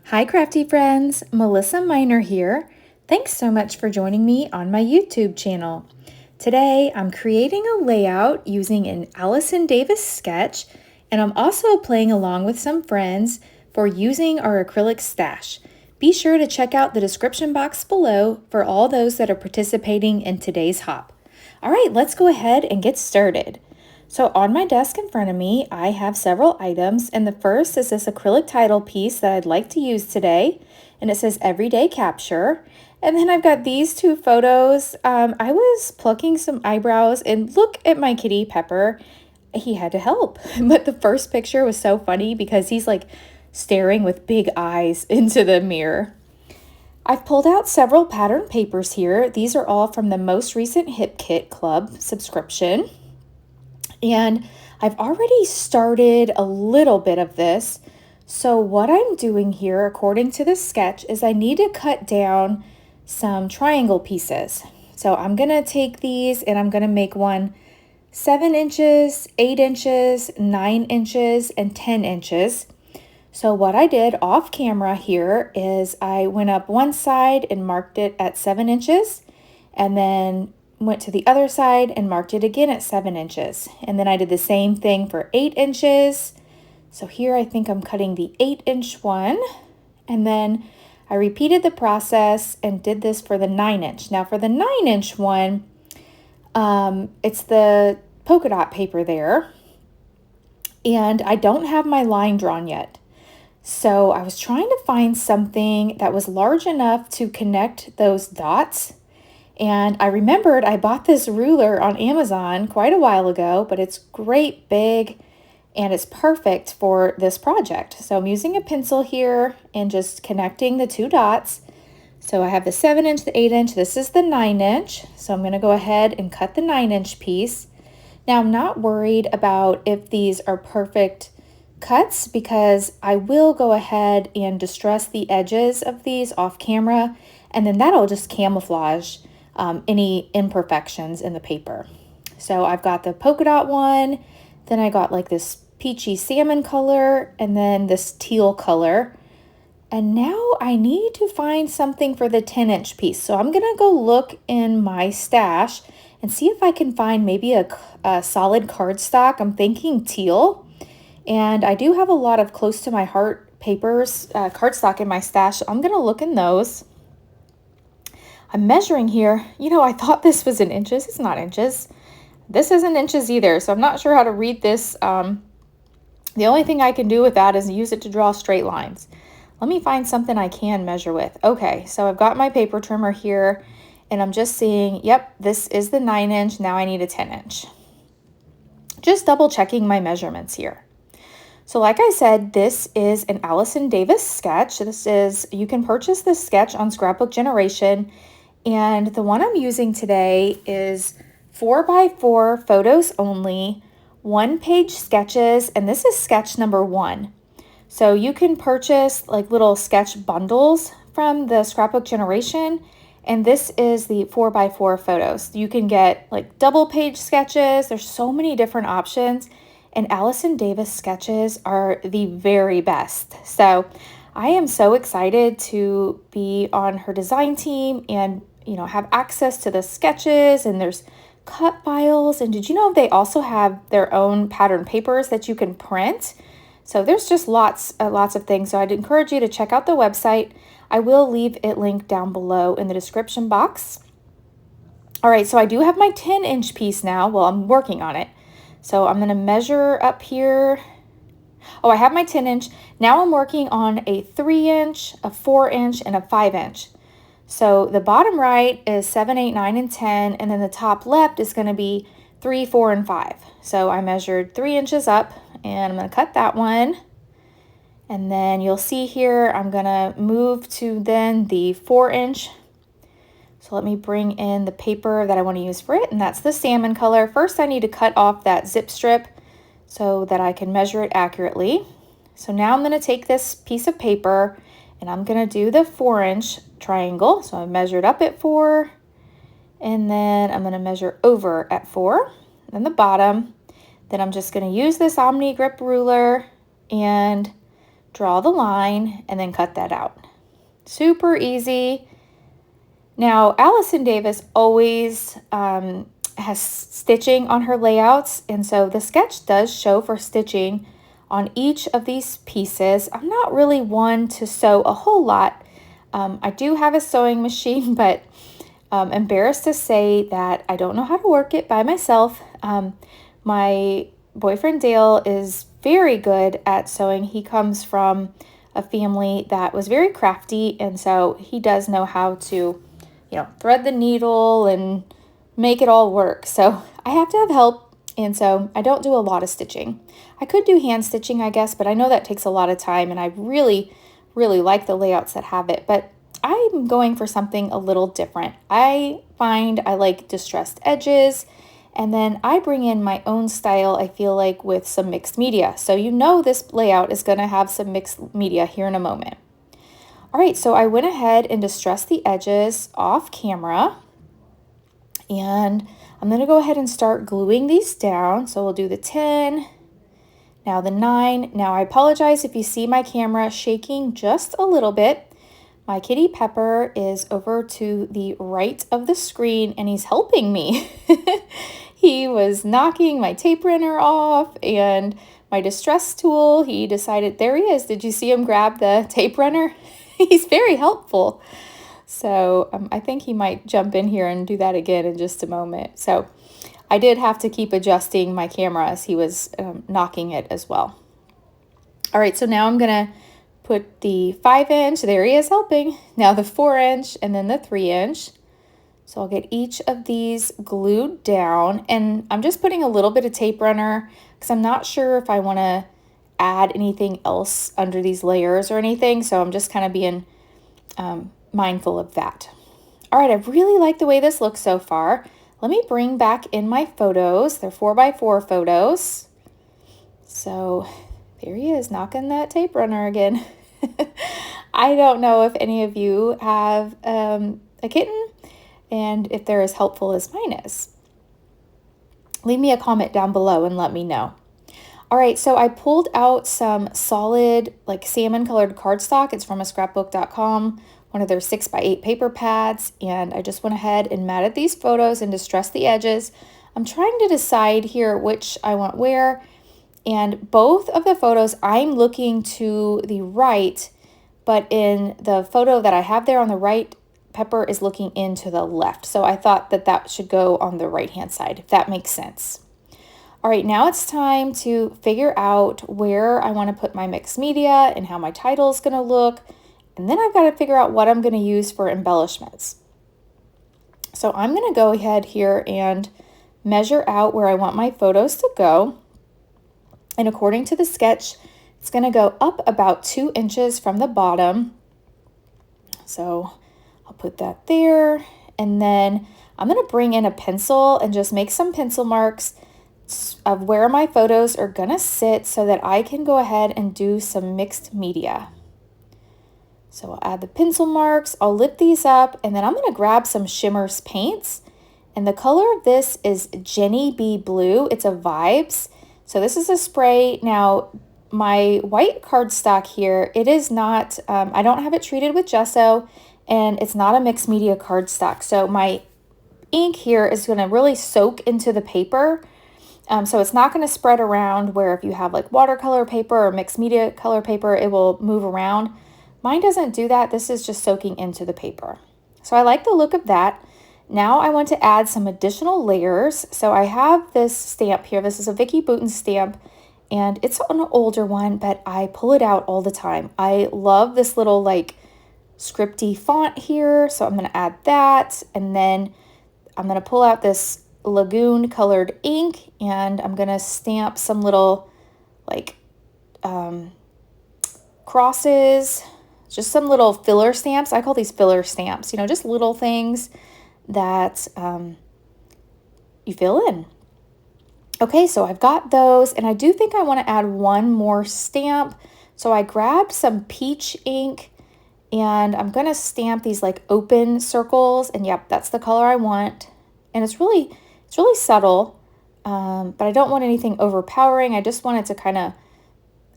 Hi crafty friends, Melissa Minor here. Thanks so much for joining me on my YouTube channel. Today I'm creating a layout using an Allison Davis sketch, and I'm also playing along with some friends for using our acrylic stash. Be sure to check out the description box below for all those that are participating in today's hop. All right, let's go ahead and get started. So on my desk in front of me, I have several items, and the first is this acrylic title piece that I'd like to use today, and it says Everyday Capture. And then I've got these two photos. I was plucking some eyebrows, and look at my kitty Pepper. He had to help, but the first picture was so funny because he's like staring with big eyes into the mirror. I've pulled out several pattern papers here. These are all from the most recent Hip Kit Club subscription. And I've already started a little bit of this. So what I'm doing here, according to the sketch, is I need to cut down some triangle pieces. So I'm gonna take these and I'm gonna make one 7 inches, 8 inches, 9 inches, and 10 inches. So what I did off camera here is I went up one side and marked it at 7 inches, and then went to the other side and marked it again at 7 inches. And then I did the same thing for 8 inches. So here I think I'm cutting the 8-inch one. And then I repeated the process and did this for the 9-inch. Now for the 9-inch one, it's the polka dot paper there. And I don't have my line drawn yet. So I was trying to find something that was large enough to connect those dots. And I remembered I bought this ruler on Amazon quite a while ago, but it's great big and it's perfect for this project. So I'm using a pencil here and just connecting the two dots. So I have the 7-inch, the 8-inch, this is the 9-inch. So I'm gonna go ahead and cut the 9-inch piece. Now I'm not worried about if these are perfect cuts because I will go ahead and distress the edges of these off camera, and then that'll just camouflage any imperfections in the paper. So I've got the polka dot one, then I got like this peachy salmon color, and then this teal color. And now I need to find something for the 10-inch piece. So I'm gonna go look in my stash and see if I can find maybe a solid cardstock. I'm thinking teal. And I do have a lot of close to my heart papers, cardstock in my stash. So I'm gonna look in those. I'm measuring here. You know, I thought this was in inches. It's not inches. This isn't inches either, so I'm not sure how to read this. The only thing I can do with that is use it to draw straight lines. Let me find something I can measure with. Okay, so I've got my paper trimmer here, and I'm just seeing, yep, this is the 9-inch. Now I need a 10-inch. Just double checking my measurements here. So like I said, this is an Allison Davis sketch. You can purchase this sketch on Scrapbook Generation. And the one I'm using today is 4x4 photos only, 1-page sketches, and this is sketch number 1. So you can purchase like little sketch bundles from the Scrapbook Generation, and this is the 4x4 photos. You can get like double-page sketches. There's so many different options, and Allison Davis sketches are the very best. So I am so excited to be on her design team and have access to the sketches, and there's cut files. And did you know they also have their own pattern papers that you can print? So there's just lots of things. So I'd encourage you to check out the website. I will leave it linked down below in the description box. All right, so I do have my 10-inch piece now. Well, I'm working on it. So I'm gonna measure up here. Oh, I have my 10-inch. Now I'm working on a 3-inch, a 4-inch, and a 5-inch. So the bottom right is 7, 8, 9, and 10, and then the top left is gonna be 3, 4, and 5. So I measured 3 inches up, and I'm gonna cut that one. And then you'll see here, I'm gonna move to then the 4-inch. So let me bring in the paper that I wanna use for it, and that's the salmon color. First, I need to cut off that zip strip so that I can measure it accurately. So now I'm gonna take this piece of paper and I'm gonna do the 4-inch triangle. So I measured up at 4, and then I'm gonna measure over at 4, then the bottom. Then I'm just gonna use this Omni Grip ruler and draw the line, and then cut that out. Super easy. Now, Allison Davis always has stitching on her layouts, and so the sketch does show for stitching on each of these pieces. I'm not really one to sew a whole lot. I do have a sewing machine, but embarrassed to say that I don't know how to work it by myself. My boyfriend Dale is very good at sewing. He comes from a family that was very crafty, and so he does know how to, thread the needle and make it all work. So I have to have help, and so I don't do a lot of stitching. I could do hand stitching, I guess, but I know that takes a lot of time, and I really, really like the layouts that have it, but I'm going for something a little different. I find I like distressed edges, and then I bring in my own style, I feel like, with some mixed media. So this layout is going to have some mixed media here in a moment. All right, so I went ahead and distressed the edges off camera, and I'm going to go ahead and start gluing these down. So we'll do the 10, now the 9. Now I apologize if you see my camera shaking just a little bit. My kitty Pepper is over to the right of the screen, and he's helping me. He was knocking my tape runner off and my distress tool. He decided, there he is. Did you see him grab the tape runner? He's very helpful. So I think he might jump in here and do that again in just a moment. So I did have to keep adjusting my camera as he was knocking it as well. All right, so now I'm going to put the 5-inch, there he is helping. Now the 4-inch and then the 3-inch. So I'll get each of these glued down, and I'm just putting a little bit of tape runner because I'm not sure if I want to add anything else under these layers or anything. So I'm just kind of being mindful of that. All right, I really like the way this looks so far. Let me bring back in my photos. They're 4x4 photos. So there he is knocking that tape runner again. I don't know if any of you have a kitten and if they're as helpful as mine is. Leave me a comment down below and let me know. All right, so I pulled out some solid, like salmon colored cardstock. It's from a scrapbook.com, one of their 6x8 paper pads, and I just went ahead and matted these photos and distressed the edges. I'm trying to decide here which I want where, and both of the photos I'm looking to the right, but in the photo that I have there on the right, Pepper is looking into the left. So I thought that that should go on the right-hand side, if that makes sense. All right, now it's time to figure out where I want to put my mixed media and how my title is going to look. And then I've got to figure out what I'm going to use for embellishments. So I'm going to go ahead here and measure out where I want my photos to go. And according to the sketch, it's going to go up about 2 inches from the bottom. So I'll put that there. And then I'm going to bring in a pencil and just make some pencil marks of where my photos are going to sit so that I can go ahead and do some mixed media. So I'll add the pencil marks, I'll lift these up, and then I'm going to grab some Shimmers paints. And the color of this is Jenny B Blue. It's a Vibes. So this is a spray. Now, my white cardstock here, it is not, I don't have it treated with gesso, and it's not a mixed media cardstock. So my ink here is going to really soak into the paper. So it's not going to spread around where if you have like watercolor paper or mixed media color paper, it will move around. Mine doesn't do that. This is just soaking into the paper. So I like the look of that. Now I want to add some additional layers. So I have this stamp here. This is a Vicky Bouton stamp, and it's an older one, but I pull it out all the time. I love this little like scripty font here. So I'm going to add that, and then I'm going to pull out this Lagoon colored ink, and I'm going to stamp some little like crosses, just some little filler stamps. I call these filler stamps, just little things that you fill in. Okay, so I've got those, and I do think I want to add one more stamp. So I grabbed some peach ink, and I'm going to stamp these like open circles, and yep, that's the color I want. And it's really subtle, but I don't want anything overpowering. I just want it to kind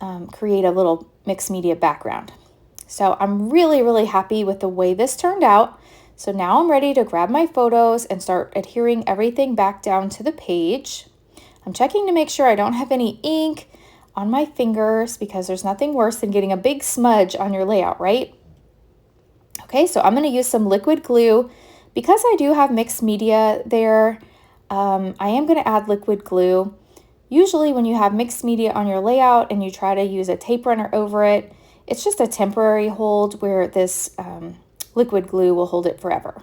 of create a little mixed media background. So I'm really, really happy with the way this turned out. So now I'm ready to grab my photos and start adhering everything back down to the page. I'm checking to make sure I don't have any ink on my fingers because there's nothing worse than getting a big smudge on your layout, right? Okay, so I'm going to use some liquid glue. Because I do have mixed media there, I am going to add liquid glue. Usually when you have mixed media on your layout and you try to use a tape runner over it, it's just a temporary hold where this liquid glue will hold it forever.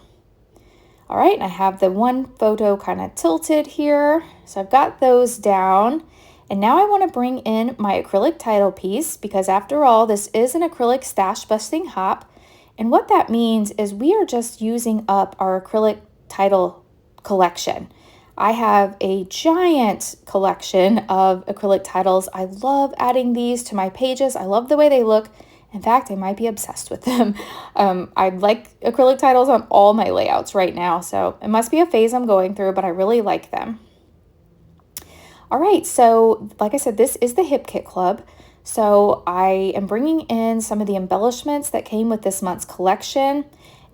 All right, I have the one photo kind of tilted here. So I've got those down. And now I want to bring in my acrylic title piece because after all, this is an acrylic stash busting hop. And what that means is we are just using up our acrylic title collection. I have a giant collection of acrylic titles. I love adding these to my pages. I love the way they look. In fact, I might be obsessed with them. I like acrylic titles on all my layouts right now, so it must be a phase I'm going through, but I really like them. All right, so like I said, this is the Hip Kit Club. So I am bringing in some of the embellishments that came with this month's collection,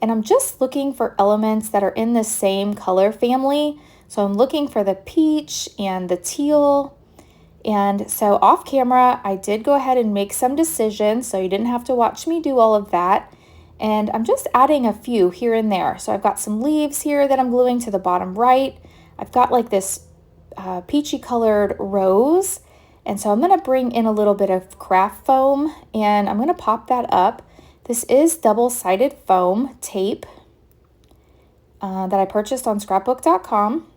and I'm just looking for elements that are in the same color family. So I'm looking for the peach and the teal. And so off camera, I did go ahead and make some decisions, so you didn't have to watch me do all of that. And I'm just adding a few here and there. So I've got some leaves here that I'm gluing to the bottom right. I've got like this peachy colored rose. And so I'm going to bring in a little bit of craft foam and I'm going to pop that up. This is double-sided foam tape that I purchased on scrapbook.com.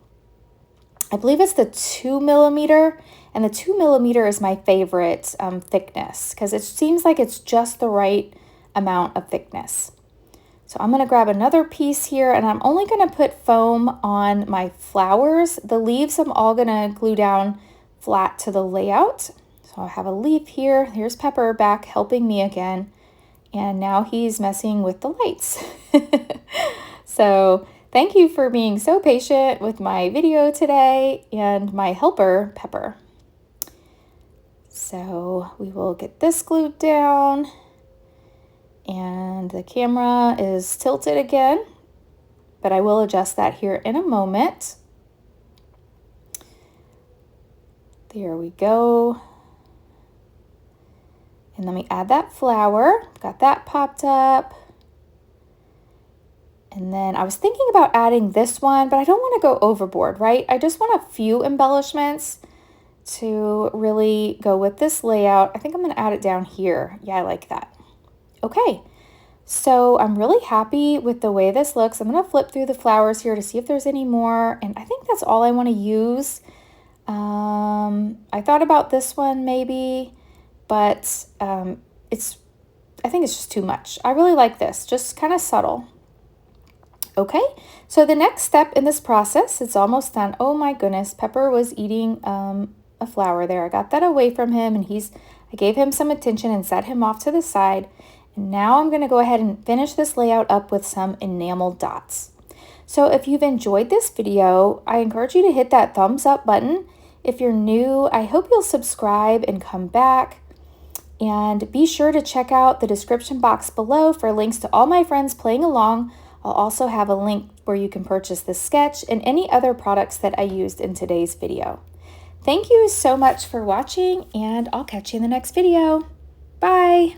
I believe it's the 2mm, and the 2mm is my favorite thickness because it seems like it's just the right amount of thickness. So I'm going to grab another piece here, and I'm only going to put foam on my flowers. The leaves I'm all going to glue down flat to the layout. So I have a leaf here. Here's Pepper back helping me again, and now he's messing with the lights. So thank you for being so patient with my video today and my helper, Pepper. So we will get this glued down, and the camera is tilted again, but I will adjust that here in a moment. There we go. And let me add that flower. Got that popped up. And then I was thinking about adding this one, but I don't want to go overboard, right? I just want a few embellishments to really go with this layout. I think I'm going to add it down here. Yeah, I like that. Okay, so I'm really happy with the way this looks. I'm going to flip through the flowers here to see if there's any more. And I think that's all I want to use. I thought about this one maybe, but I think it's just too much. I really like this, just kind of subtle. Okay, so the next step in this process, it's almost done. Oh my goodness, Pepper was eating a flower there. I got that away from him, and I gave him some attention and set him off to the side. And now I'm going to go ahead and finish this layout up with some enamel dots. So if you've enjoyed this video, I encourage you to hit that thumbs up button. If you're new, I hope you'll subscribe and come back. And be sure to check out the description box below for links to all my friends playing along. I'll also have a link where you can purchase this sketch and any other products that I used in today's video. Thank you so much for watching, and I'll catch you in the next video. Bye!